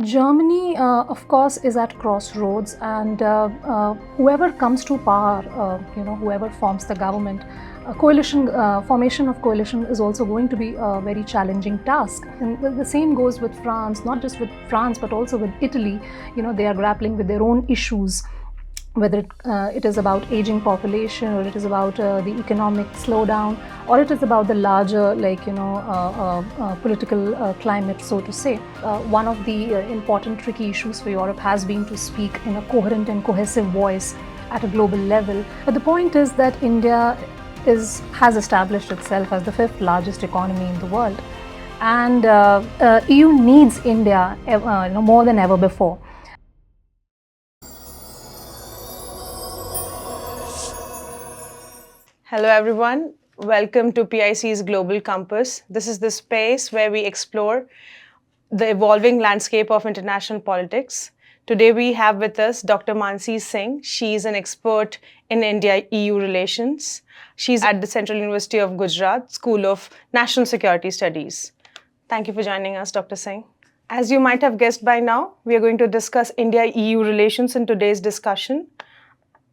Germany, of course, is at crossroads, and whoever comes to power, whoever forms the government, formation of coalition is also going to be a very challenging task. And the same goes with France, not just with France, but also with Italy. They are grappling with their own issues, whether it is about aging population, or it is about the economic slowdown, or it is about the larger political climate, so to say. One of the important tricky issues for Europe has been to speak in a coherent and cohesive voice at a global level. But the point is that India has established itself as the fifth largest economy in the world, and EU needs India more than ever before. Hello everyone, welcome to PIC's Global Compass. This is the space where we explore the evolving landscape of international politics. Today we have with us Dr. Manasi Singh. She is an expert in India-EU relations. She's at the Central University of Gujarat School of National Security Studies. Thank you for joining us, Dr. Singh. As you might have guessed by now, we are going to discuss India-EU relations in today's discussion.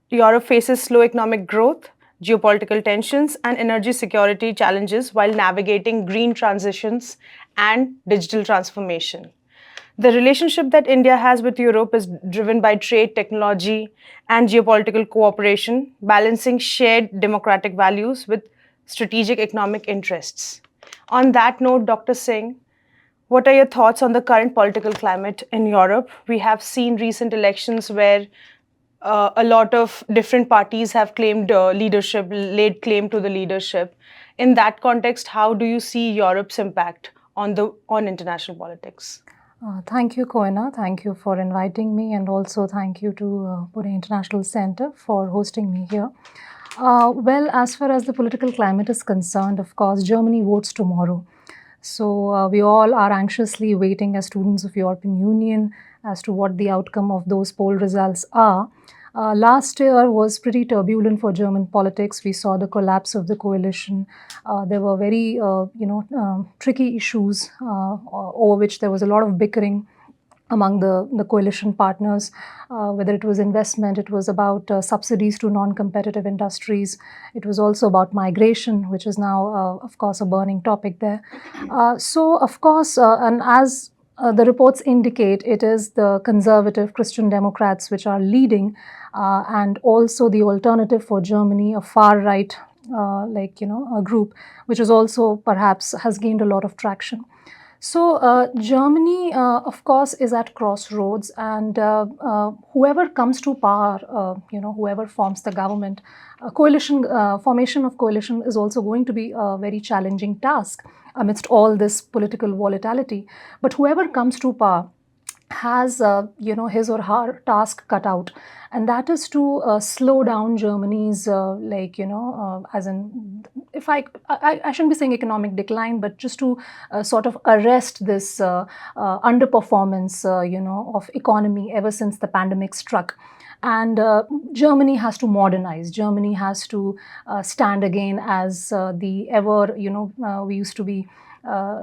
Europe faces slow economic growth, geopolitical tensions, and energy security challenges while navigating green transitions and digital transformation. The relationship that India has with Europe is driven by trade, technology, and geopolitical cooperation, balancing shared democratic values with strategic economic interests. On that note, Dr. Singh, what are your thoughts on the current political climate in Europe? We have seen recent elections where a lot of different parties have claimed leadership, laid claim to the leadership. In that context, how do you see Europe's impact on international politics? Thank you, Koena. Thank you for inviting me, and also thank you to Pune International Center for hosting me here. Well, as far as the political climate is concerned, of course, Germany votes tomorrow. So we all are anxiously waiting as students of European Union as to what the outcome of those poll results are. Last year was pretty turbulent for German politics. We saw the collapse of the coalition. There were very, tricky issues over which there was a lot of bickering among the coalition partners, whether it was investment, it was about subsidies to non-competitive industries. It was also about migration, which is now, of course, a burning topic there. So, of course, and as the reports indicate, it is the conservative Christian Democrats which are leading, and also the alternative for Germany, a far-right, a group, which is also perhaps has gained a lot of traction. So Germany, of course, is at crossroads, and whoever comes to power, whoever forms the government, formation of coalition is also going to be a very challenging task amidst all this political volatility. But whoever comes to power has, his or her task cut out, and that is to slow down Germany's, as in, if I shouldn't be saying economic decline, but just to sort of arrest this underperformance, of economy ever since the pandemic struck. And Germany has to modernize. Germany has to stand again as the ever, we used to be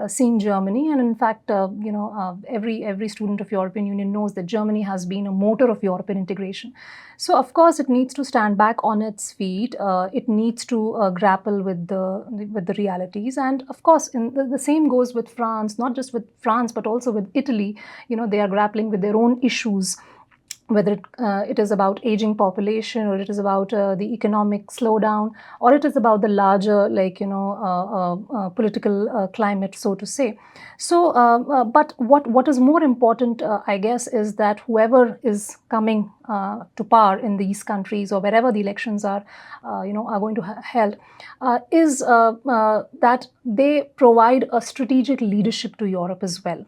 seeing Germany. And in fact, every student of European Union knows that Germany has been a motor of European integration. So, of course, it needs to stand back on its feet. It needs to grapple with the realities. And, of course, the same goes with France, not just with France, but also with Italy. They are grappling with their own issues, whether it is about aging population, or it is about the economic slowdown, or it is about the larger, political climate, so to say. So, but what is more important, I guess, is that whoever is coming to power in these countries, or wherever the elections are going to held, is that they provide a strategic leadership to Europe as well.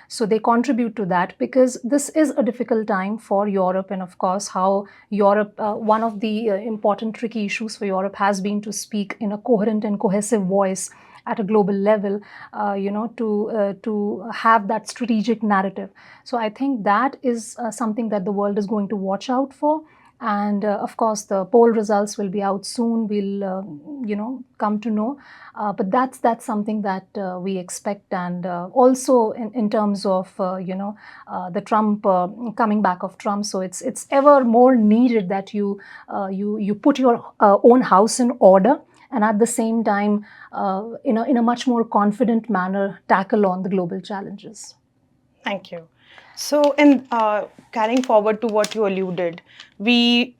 So they contribute to that, because this is a difficult time for Europe. And of course, how Europe, one of the important tricky issues for Europe has been to speak in a coherent and cohesive voice at a global level, to have that strategic narrative. So I think that is something that the world is going to watch out for. And of course, the poll results will be out soon. We'll, come to know. But that's something that we expect. And also in terms of, the Trump coming back of Trump. So it's ever more needed that you put your own house in order, and at the same time, in a much more confident manner, tackle on the global challenges. Thank you. So, in carrying forward to what you alluded, we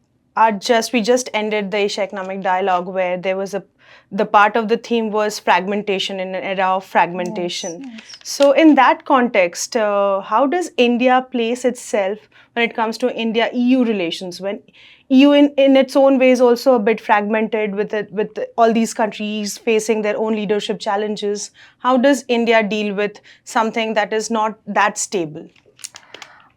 just ended the Asia Economic Dialogue, where there was the part of the theme was fragmentation, in an era of fragmentation. Yes. So, in that context, how does India place itself when it comes to India-EU relations? When EU in its own way is also a bit fragmented, with all these countries facing their own leadership challenges. How does India deal with something that is not that stable?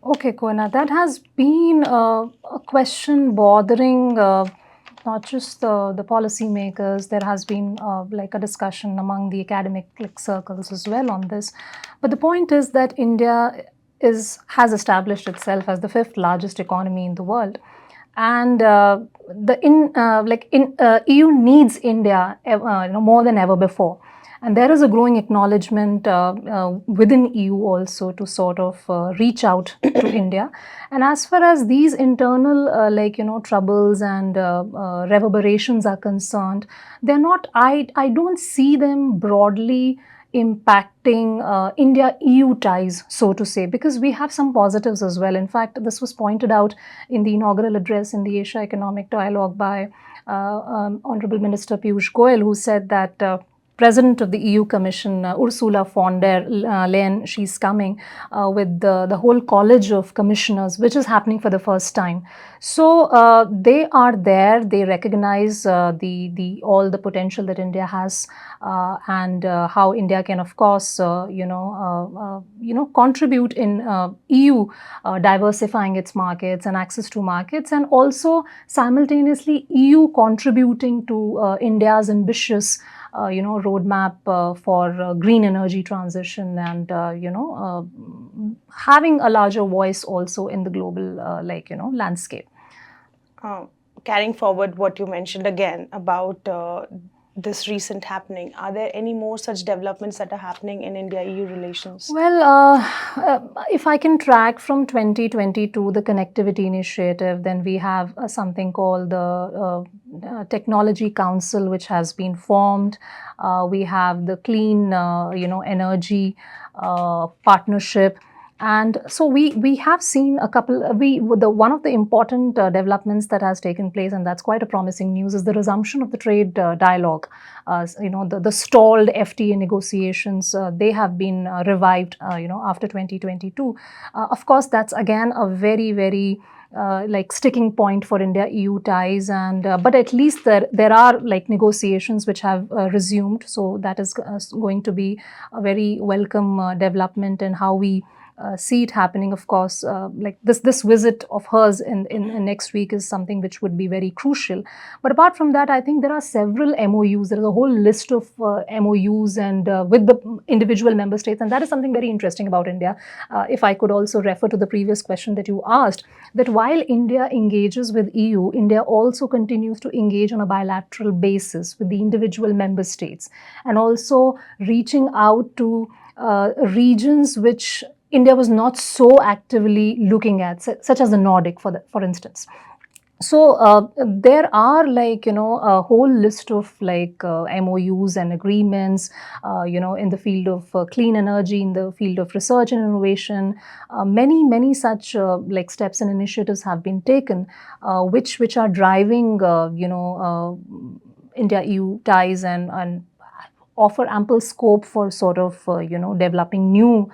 Okay, Koena, that has been a question bothering not just the policymakers. There has been like a discussion among the academic circles as well on this. But the point is that India has established itself as the fifth largest economy in the world. And EU needs India more than ever before. And there is a growing acknowledgement within EU also to sort of reach out to India. And as far as these internal troubles and reverberations are concerned, they're not. I don't see them broadly impacting India-EU ties, so to say, because we have some positives as well. In fact, this was pointed out in the inaugural address in the Asia Economic Dialogue by Honorable Minister Piyush Goyal, who said that President of the EU Commission, Ursula von der Leyen, she's coming with the whole college of commissioners, which is happening for the first time. So they are there. They recognize all the potential that India has, and how India can, of course, contribute in EU diversifying its markets and access to markets, and also simultaneously EU contributing to India's ambitious roadmap for green energy transition, and having a larger voice also in the global landscape. Carrying forward what you mentioned again about this recent happening, are there any more such developments that are happening in India-EU relations? Well, if I can track from 2022, the connectivity initiative, then we have something called the Technology Council, which has been formed. We have the clean, energy partnership. And so we have seen a couple. One of the important developments that has taken place, and that's quite a promising news, is the resumption of the trade dialogue. The stalled FTA negotiations, they have been revived. After 2022. Of course, that's again a very, very sticking point for India-EU ties, and but at least there are negotiations which have resumed. So that is going to be a very welcome development, and how we see it happening. Of course, this visit of hers in next week is something which would be very crucial. But apart from that, I think there are several MOUs. There is a whole list of MOUs and with the individual member states, and that is something very interesting about India. If I could also refer to the previous question that you asked, that while India engages with EU, India also continues to engage on a bilateral basis with the individual member states, and also reaching out to regions which India was not so actively looking at, such as the Nordic, for instance. So there are a whole list of MOUs and agreements, in the field of clean energy, in the field of research and innovation. Many such steps and initiatives have been taken, which are driving India-EU ties, and offer ample scope for sort of developing new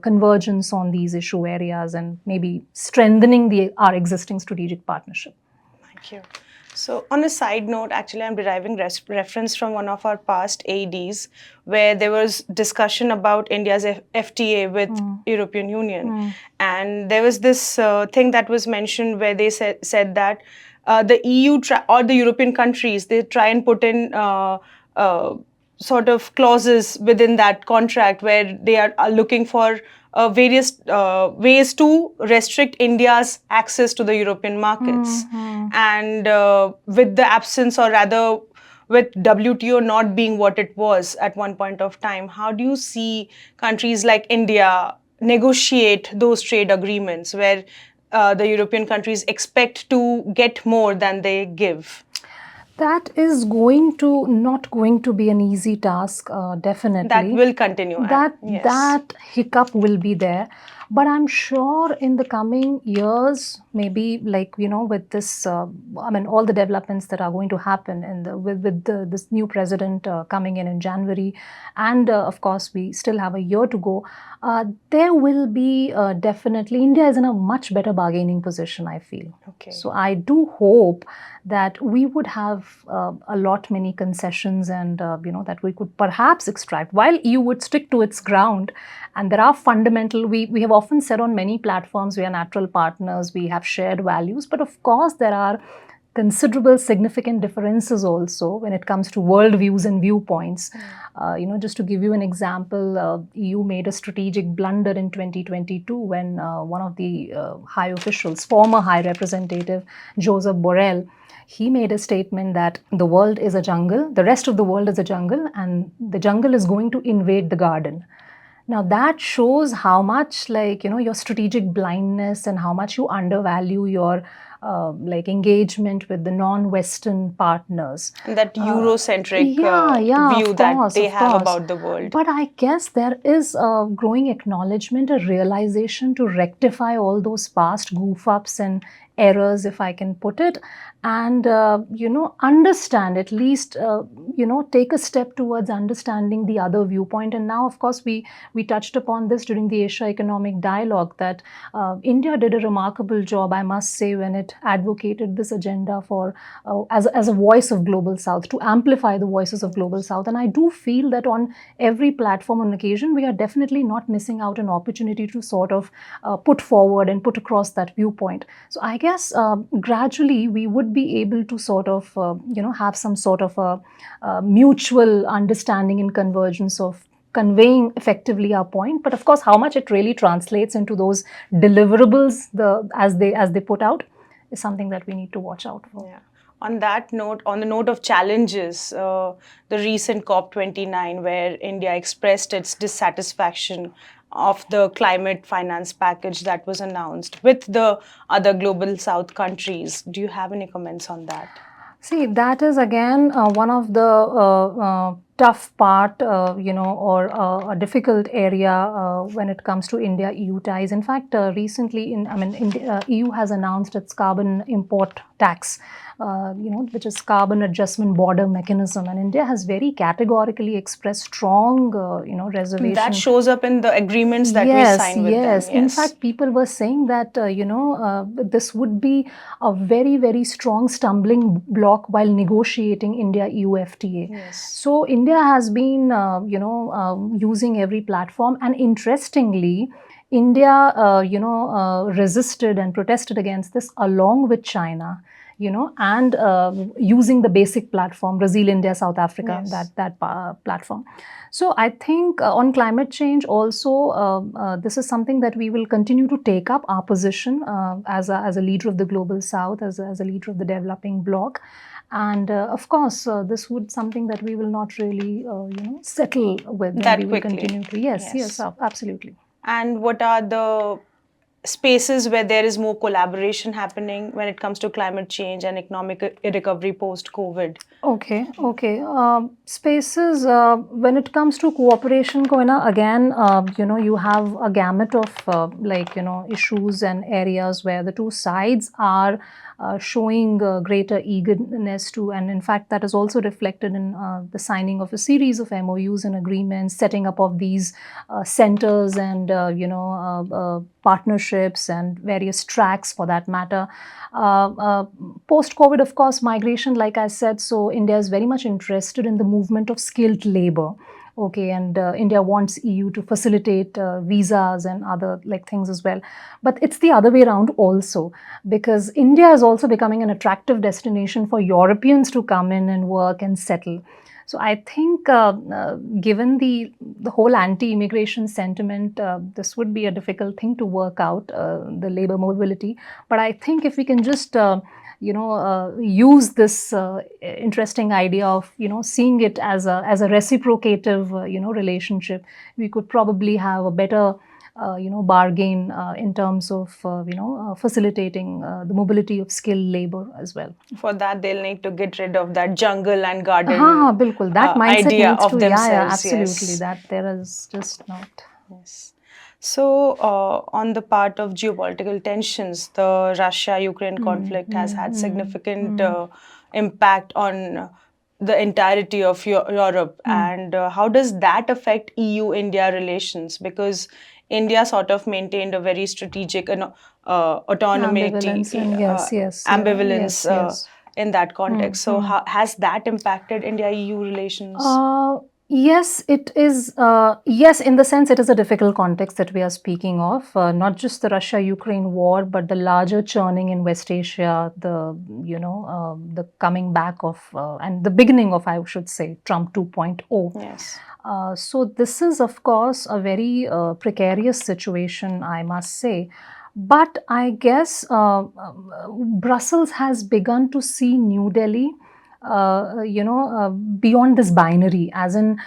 convergence on these issue areas, and maybe strengthening our existing strategic partnership. Thank you. So on a side note, actually, I'm deriving reference from one of our past ADs, where there was discussion about India's FTA with European Union. And there was this thing that was mentioned where they said that the EU or the European countries, they try and put in sort of clauses within that contract where they are looking for various ways to restrict India's access to the European markets. And with the absence, or rather with WTO not being what it was at one point of time, how do you see countries like India negotiate those trade agreements where the European countries expect to get more than they give? That is not going to be an easy task, definitely. That will continue. That hiccup will be there. But I'm sure in the coming years, maybe with this, all the developments that are going to happen with this new president coming in January, and of course we still have a year to go. There will be definitely, India is in a much better bargaining position, I feel. Okay. So I do hope that we would have a lot many concessions, and that we could perhaps extract, while EU would stick to its ground. And there are fundamental, we have often said on many platforms, we are natural partners, we have shared values, but of course there are considerable significant differences also when it comes to worldviews and viewpoints. Just to give you an example, EU made a strategic blunder in 2022 when one of the high officials, former High Representative Joseph Borrell, he made a statement that the world is a jungle, the rest of the world is a jungle, and the jungle is going to invade the garden. Now that shows how much your strategic blindness and how much you undervalue your engagement with the non-Western partners. And that Eurocentric view that they have about the world. But I guess there is a growing acknowledgement, a realization to rectify all those past goof-ups and errors, if I can put it, and understand, at least take a step towards understanding the other viewpoint. And now, of course, we touched upon this during the Asia Economic Dialogue, that India did a remarkable job, I must say, when it advocated this agenda for as a voice of Global South, to amplify the voices of Global South. And I do feel that on every platform on occasion, we are definitely not missing out an opportunity to sort of put forward and put across that viewpoint. So I guess gradually we would be able to sort of have some sort of a mutual understanding and convergence of conveying effectively our point. But of course, how much it really translates into those deliverables as they put out is something that we need to watch out for. Yeah. On that note, on the note of challenges, the recent COP29, where India expressed its dissatisfaction of the climate finance package that was announced with the other Global South countries. Do you have any comments on that? See, that is again one of the tough part, or a difficult area when it comes to India-EU ties. In fact, recently, EU has announced its carbon import tax, which is carbon adjustment border mechanism, and India has very categorically expressed strong, reservation. That shows up in the agreements that we signed with them. Yes. In fact, people were saying that this would be a very, very strong stumbling block while negotiating India-EU FTA. Yes. So India has been, using every platform, and interestingly, India, resisted and protested against this along with China, and using the basic platform, Brazil, India, South Africa, yes. that platform. So I think on climate change also, this is something that we will continue to take up our position as a leader of the Global South, as a leader of the developing bloc. And of course, this would something that we will not really, settle with. That we quickly. Will continue to. Yes, absolutely. And what are the spaces where there is more collaboration happening when it comes to climate change and economic recovery post-COVID? Okay. Spaces, when it comes to cooperation, Koena, again, you have a gamut of issues and areas where the two sides are showing greater eagerness to, and in fact that is also reflected in the signing of a series of MOUs and agreements, setting up of these centers and partnerships and various tracks for that matter. Post-COVID, of course, migration, like I said, so India is very much interested in the movement of skilled labor. Okay, and India wants EU to facilitate visas and other things as well. But it's the other way around also, because India is also becoming an attractive destination for Europeans to come in and work and settle. So I think given the whole anti-immigration sentiment, this would be a difficult thing to work out, the labor mobility. But I think if we can just use this interesting idea of seeing it as a reciprocative relationship, we could probably have a better bargain in terms of facilitating the mobility of skilled labor as well. For that, they'll need to get rid of that jungle and garden हाँ बिल्कुल that mindset idea needs of to themselves. absolutely Yes. that there is just not. Yes. So, on the part of geopolitical tensions, the Russia-Ukraine conflict has had significant impact on the entirety of Europe. And how does that affect EU-India relations? Because India sort of maintained a very strategic autonomy, Ambivalence and yes, ambivalence yes. in that context. So, how has that impacted India-EU relations? Yes, it is. Yes, in the sense it is a difficult context that we are speaking of. Not just the Russia-Ukraine war, but the larger churning in West Asia, the coming back of and the beginning of, I should say, Trump 2.0. Yes. So this is, of course, a very precarious situation, I must say. But I guess Brussels has begun to see New Delhi beyond this binary, as in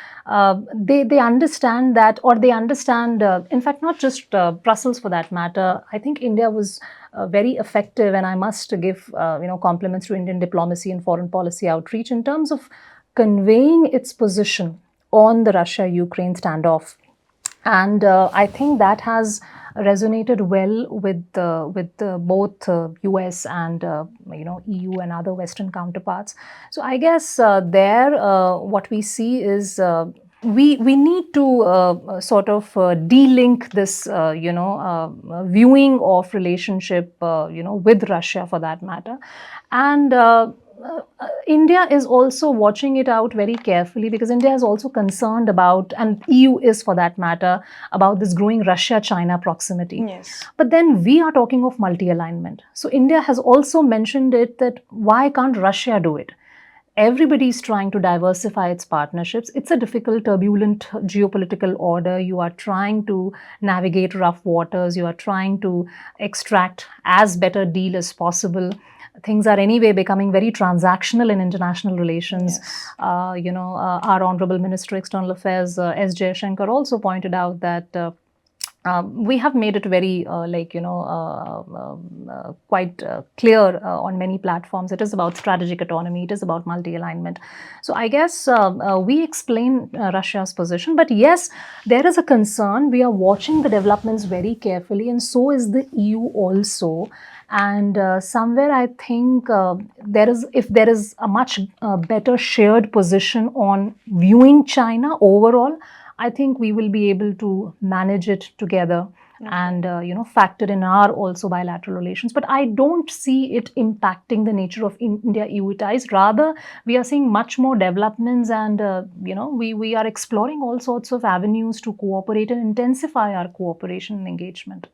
they understand that, or they understand, in fact, not just Brussels for that matter. I think India was very effective, and I must give compliments to Indian diplomacy and foreign policy outreach in terms of conveying its position on the Russia-Ukraine standoff. And I think that has resonated well with both US and EU and other Western counterparts. So I guess what we see is we need to sort of de-link this viewing of relationship with Russia, for that matter, and India is also watching it out very carefully, because India is also concerned about, and EU is for that matter, about this growing Russia-China proximity. Yes. But then we are talking of multi-alignment. So India has also mentioned it, that why can't Russia do it? Everybody is trying to diversify its partnerships. It's a difficult, turbulent geopolitical order. You are trying to navigate rough waters. You are trying to extract as better deal as possible. Things are anyway becoming very transactional in international relations. Yes. Our Honorable Minister External Affairs, S. Jaishankar, also pointed out that we have made it very quite clear on many platforms. It is about strategic autonomy. It is about multi-alignment. So I guess we explain Russia's position. But yes, there is a concern. We are watching the developments very carefully, and so is the EU also. And somewhere I think if there is a much better shared position on viewing China overall, I think we will be able to manage it together. Okay. And factor in our also bilateral relations. But I don't see it impacting the nature of India-EU ties. Rather, we are seeing much more developments, and we are exploring all sorts of avenues to cooperate and intensify our cooperation and engagement.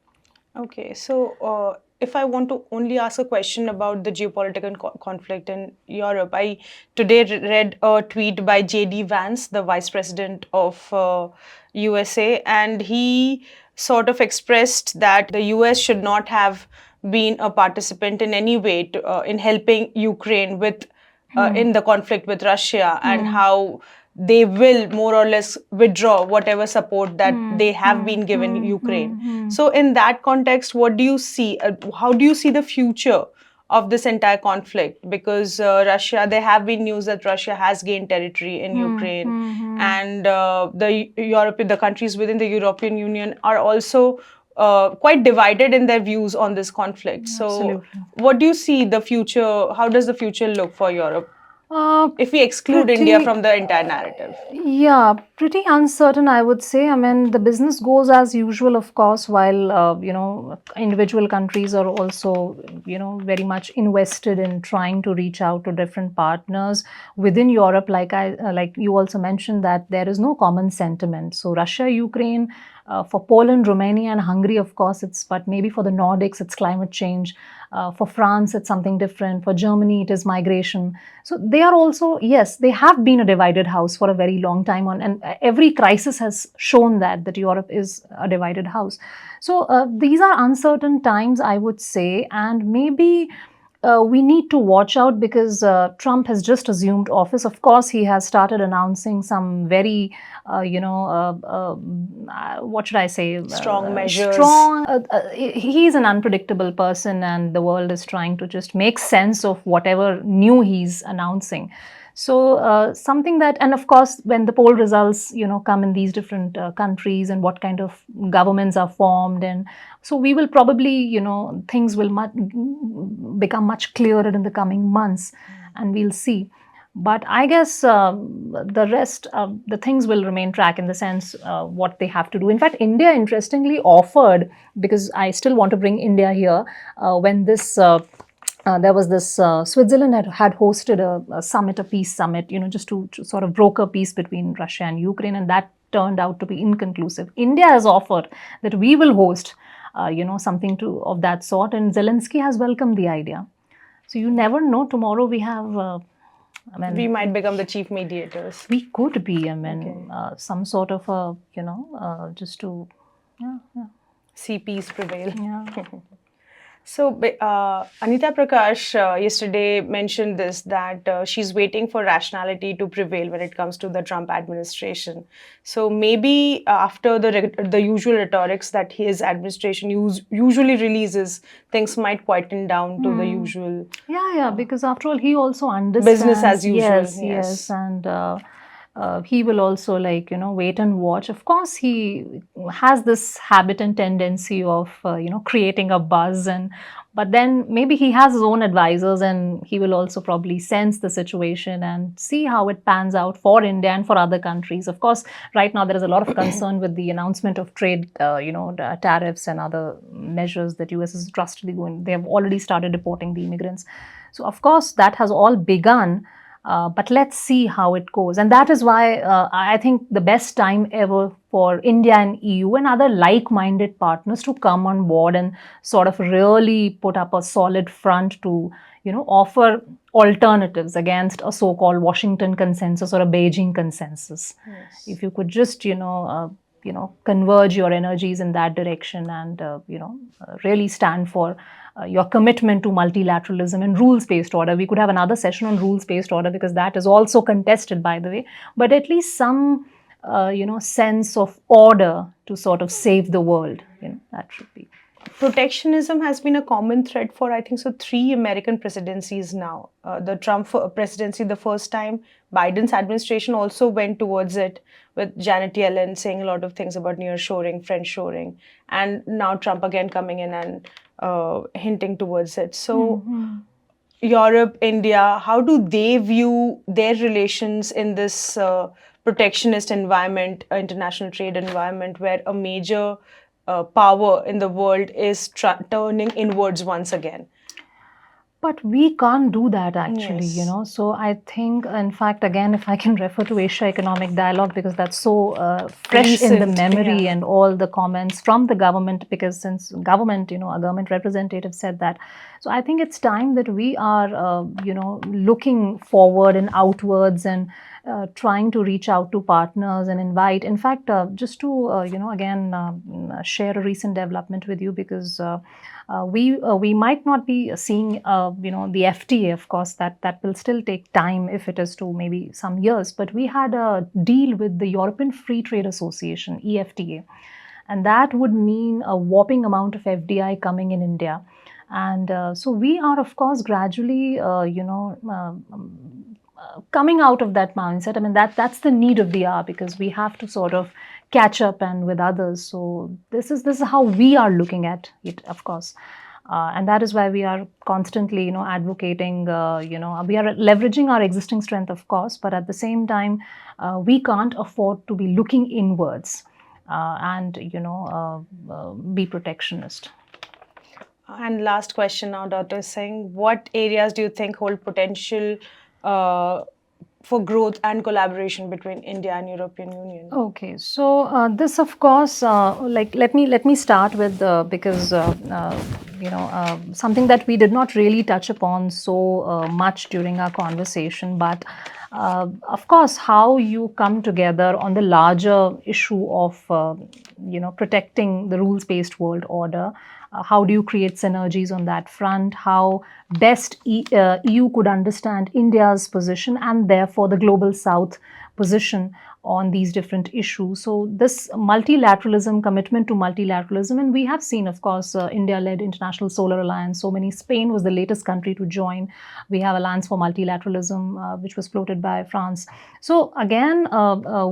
Okay, so if I want to only ask a question about the geopolitical conflict in Europe, I today read a tweet by J.D. Vance, the Vice President of USA, and he sort of expressed that the US should not have been a participant in any way in helping Ukraine with in the conflict with Russia, and how they will more or less withdraw whatever support that they have been given Ukraine. So in that context, what do you see? How do you see the future of this entire conflict? Because Russia, there have been news that Russia has gained territory in Ukraine, and the countries within the European Union are also quite divided in their views on this conflict. So, Absolutely. what do you see the future? How does the future look for Europe? If we exclude India from the entire narrative? Yeah, pretty uncertain, I would say. I mean, the business goes as usual, of course, while, individual countries are also, very much invested in trying to reach out to different partners within Europe. Like you also mentioned, that there is no common sentiment. So Russia, Ukraine, For Poland, Romania, and Hungary, of course, but maybe for the Nordics, it's climate change. For France, it's something different. For Germany, it is migration. So they are also, yes, they have been a divided house for a very long time on, and every crisis has shown that Europe is a divided house. So these are uncertain times, I would say, and maybe we need to watch out because Trump has just assumed office. Of course, he has started announcing some very, what should I say? Strong measures. He's an unpredictable person, and the world is trying to just make sense of whatever new he's announcing. So something that, and of course, when the poll results, come in these different countries and what kind of governments are formed, and so we will probably, things will become much clearer in the coming months, and we'll see. But I guess the rest, the things will remain track in the sense what they have to do. In fact, India, interestingly, offered, because I still want to bring India here, when this there was this Switzerland had hosted a summit, a peace summit, just to sort of broker peace between Russia and Ukraine, and that turned out to be inconclusive. India has offered that we will host, something of that sort, and Zelensky has welcomed the idea. So you never know. Tomorrow we have. We might become the chief mediators. We could be. Some sort of a, just to, see peace prevail. Yeah. So, Anita Prakash yesterday mentioned this, that she's waiting for rationality to prevail when it comes to the Trump administration. So maybe after the usual rhetorics that his administration usually releases, things might quieten down to the usual. Yeah, because after all, he also understands. Business as usual. Yes. And he will also wait and watch. Of course, he has this habit and tendency of, creating a buzz, but then maybe he has his own advisors, and he will also probably sense the situation and see how it pans out for India and for other countries. Of course, right now there is a lot of concern with the announcement of trade, tariffs and other measures that US is drastically going. They have already started deporting the immigrants. So, of course, that has all begun. But let's see how it goes. And that is why I think the best time ever for India and EU and other like-minded partners to come on board and sort of really put up a solid front to, offer alternatives against a so-called Washington consensus or a Beijing consensus. Yes. If you could just, converge your energies in that direction and, really stand for your commitment to multilateralism and rules-based order. We could have another session on rules-based order because that is also contested, by the way. But at least some, sense of order to sort of save the world. That should be. Protectionism has been a common thread for, I think, 3 American presidencies now. The Trump presidency the first time, Biden's administration also went towards it with Janet Yellen saying a lot of things about nearshoring, friendshoring, and now Trump again coming in and hinting towards it. So Europe, India, how do they view their relations in this protectionist environment, international trade environment, where a major power in the world is turning inwards once again? But we can't do that actually, Yes. So I think, in fact, again, if I can refer to Asia Economic Dialogue, because that's so fresh in the memory, and all the comments from the government, because since government, a government representative said that. So I think it's time that we are, looking forward and outwards and trying to reach out to partners and invite. In fact, just to, again, share a recent development with you, because we might not be seeing, the FTA, of course, that will still take time if it is to maybe some years. But we had a deal with the European Free Trade Association, EFTA, and that would mean a whopping amount of FDI coming in India. And so we are, of course, gradually, coming out of that mindset. I mean, that's the need of the hour, because we have to sort of catch up and with others. So this is how we are looking at it, of course. And that is why we are constantly, advocating, we are leveraging our existing strength, of course, but at the same time, we can't afford to be looking inwards and, be protectionist. And last question now, Dr. Singh, what areas do you think hold potential for growth and collaboration between India and European Union? Okay, so this, of course, like let me start with because something that we did not really touch upon so much during our conversation, but of course, how you come together on the larger issue of protecting the rules-based world order. How do you create synergies on that front? How best EU could understand India's position and therefore the global South position on these different issues. So this multilateralism, commitment to multilateralism, and we have seen, of course, India-led International Solar Alliance. So many. Spain was the latest country to join. We have Alliance for Multilateralism, which was floated by France. So again,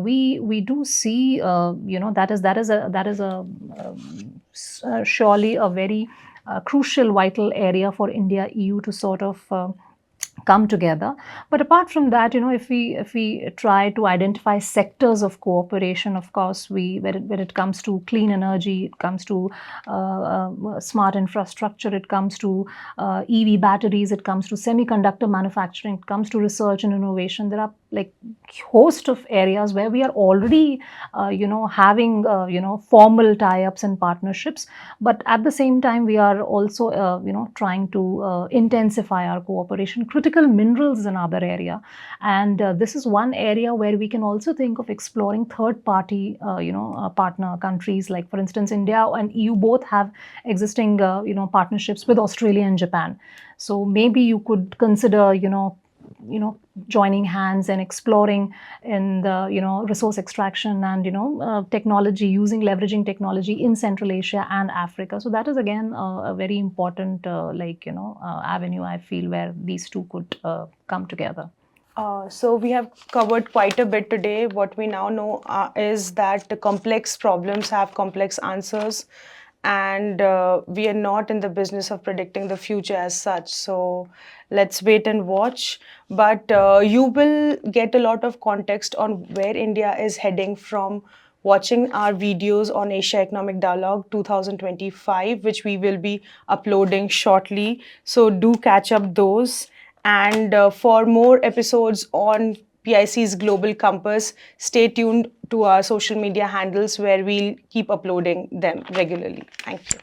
we do see, that is a surely a very crucial, vital area for India EU to sort of come together. But apart from that, if we try to identify sectors of cooperation, of course, when it comes to clean energy, it comes to smart infrastructure, it comes to EV batteries, it comes to semiconductor manufacturing, it comes to research and innovation. There are like host of areas where we are already having formal tie-ups and partnerships, but at the same time we are also trying to intensify our cooperation. Critical minerals is another area, and this is one area where we can also think of exploring third party partner countries, like for instance India and EU both have existing partnerships with Australia and Japan. So maybe you could consider joining hands and exploring in the resource extraction and technology, leveraging technology in Central Asia and Africa. So that is again a very important avenue, I feel, where these two could come together. So we have covered quite a bit today. What we now know is that the complex problems have complex answers, and we are not in the business of predicting the future as such. So let's wait and watch. But you will get a lot of context on where India is heading from watching our videos on Asia Economic Dialogue 2025, which we will be uploading shortly. So do catch up those. And for more episodes on PIC's Global Compass, stay tuned to our social media handles where we'll keep uploading them regularly. Thank you.